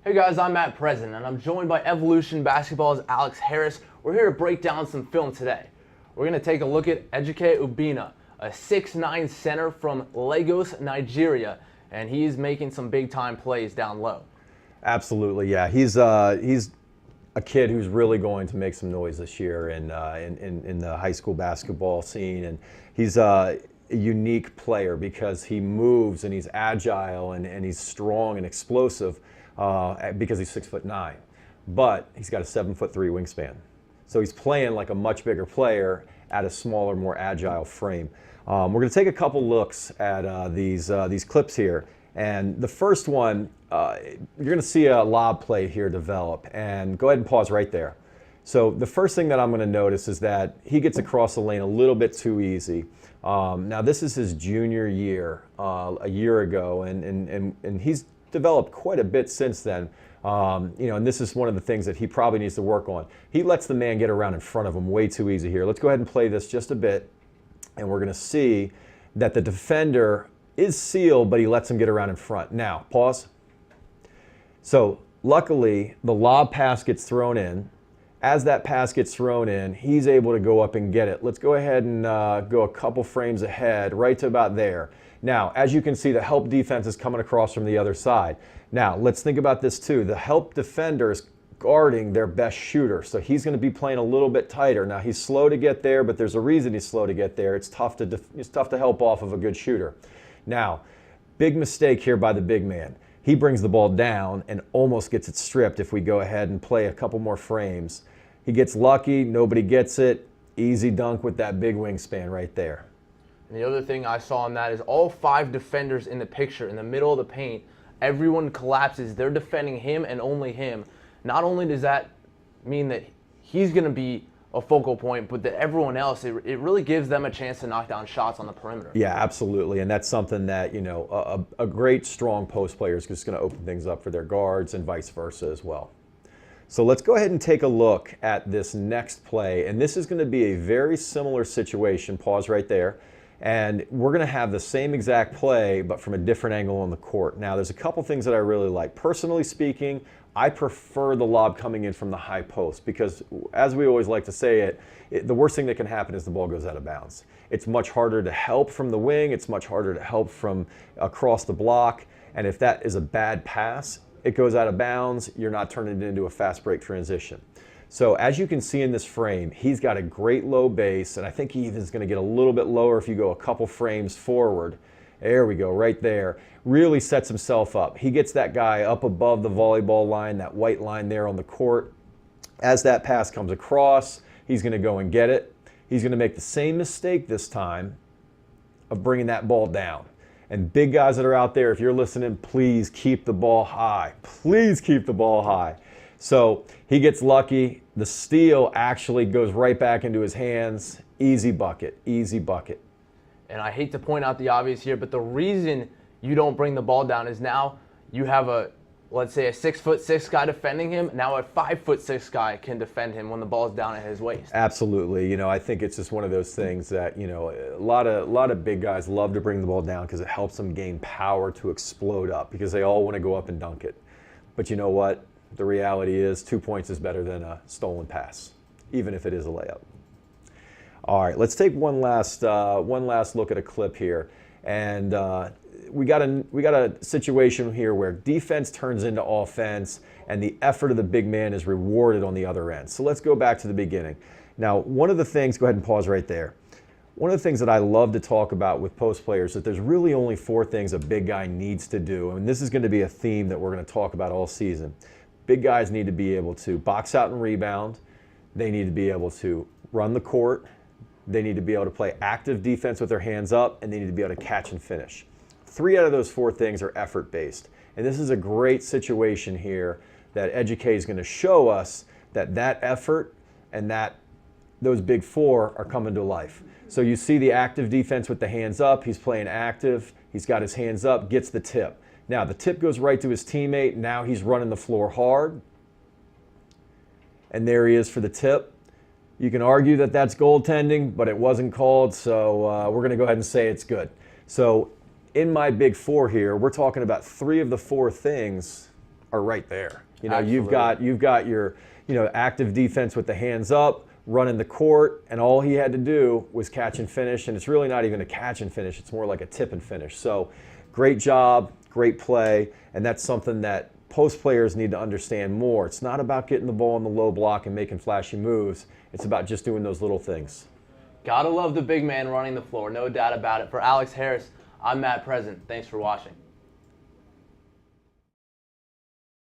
Hey guys, I'm Matt President, and I'm joined by Evolution Basketball's Alex Harris. We're here to break down some film today. We're going to take a look at Ejike Obinna, a 6'9" center from Lagos, Nigeria, and he's making some big-time plays down low. Absolutely, yeah. He's a kid who's really going to make some noise this year in the high school basketball scene, and he's a unique player because he moves and he's agile and he's strong and explosive. Because he's 6'9", but he's got a 7'3" wingspan. So he's playing like a much bigger player at a smaller, more agile frame. We're going to take a couple looks at these clips here. And the first one, you're going to see a lob play here develop. And go ahead and pause right there. So the first thing that I'm going to notice is that he gets across the lane a little bit too easy. Now this is his junior year, a year ago, and he's developed quite a bit since then. And this is one of the things that he probably needs to work on. He lets the man get around in front of him way too easy here. Let's go ahead and play this just a bit, and we're going to see that the defender is sealed, but he lets him get around in front. Now, pause. So luckily, the lob pass gets thrown in. As that pass gets thrown in, he's able to go up and get it. Let's go ahead and go a couple frames ahead, right to about there. Now, as you can see, the help defense is coming across from the other side. Now, let's think about this too. The help defender is guarding their best shooter, so he's going to be playing a little bit tighter. Now, he's slow to get there, but there's a reason he's slow to get there. It's tough to help off of a good shooter. Now, big mistake here by the big man. He brings the ball down and almost gets it stripped if we go ahead and play a couple more frames. He gets lucky, nobody gets it. Easy dunk with that big wingspan right there. And the other thing I saw in that is all 5 defenders in the picture, in the middle of the paint, everyone collapses. They're defending him and only him. Not only does that mean that he's going to be a focal point, but that everyone else, it really gives them a chance to knock down shots on the perimeter. Yeah, absolutely. And that's something that, a great strong post player is just going to open things up for their guards and vice versa as well. So let's go ahead and take a look at this next play. And this is going to be a very similar situation. Pause right there. And we're going to have the same exact play, but from a different angle on the court. Now, there's a couple things that I really like. Personally speaking, I prefer the lob coming in from the high post because, as we always like to say the worst thing that can happen is the ball goes out of bounds. It's much harder to help from the wing. It's much harder to help from across the block. And if that is a bad pass, it goes out of bounds. You're not turning it into a fast break transition. So as you can see in this frame, he's got a great low base, and I think he even is going to get a little bit lower if you go a couple frames forward. There we go, right there. Really sets himself up. He gets that guy up above the volleyball line, that white line there on the court. As that pass comes across, he's going to go and get it. He's going to make the same mistake this time of bringing that ball down. And big guys that are out there, if you're listening, please keep the ball high. Please keep the ball high. So he gets lucky. The steal actually goes right back into his hands. Easy bucket, easy bucket. And I hate to point out the obvious here, but the reason you don't bring the ball down is now you have let's say a 6'6" guy defending him. Now a 5'6" guy can defend him when the ball's down at his waist. Absolutely. I think it's just one of those things that, a lot of big guys love to bring the ball down because it helps them gain power to explode up because they all want to go up and dunk it. But you know what? The reality is 2 points is better than a stolen pass, even if it is a layup. All right, let's take one last look at a clip here. And we got a situation here where defense turns into offense and the effort of the big man is rewarded on the other end. So let's go back to the beginning. Now, one of the things, go ahead and pause right there. One of the things that I love to talk about with post players is that there's really only 4 things a big guy needs to do. And this is going to be a theme that we're going to talk about all season. Big guys need to be able to box out and rebound. They need to be able to run the court. They need to be able to play active defense with their hands up, and they need to be able to catch and finish. 3 out of those 4 things are effort-based. And this is a great situation here that Ejike is going to show us that effort and those big 4 are coming to life. So you see the active defense with the hands up. He's playing active. He's got his hands up, gets the tip. Now, the tip goes right to his teammate. Now he's running the floor hard. And there he is for the tip. You can argue that that's goaltending, but it wasn't called, so we're going to go ahead and say it's good. So in my big 4 here, we're talking about 3 of the 4 things are right there. You know, Absolutely. you've got your, you know, active defense with the hands up, running the court, and all he had to do was catch and finish. And it's really not even a catch and finish; it's more like a tip and finish. So, great job, great play, and that's something that post players need to understand more. It's not about getting the ball in the low block and making flashy moves. It's about just doing those little things. Gotta love the big man running the floor, no doubt about it. For Alex Harris, I'm Matt Present. Thanks for watching.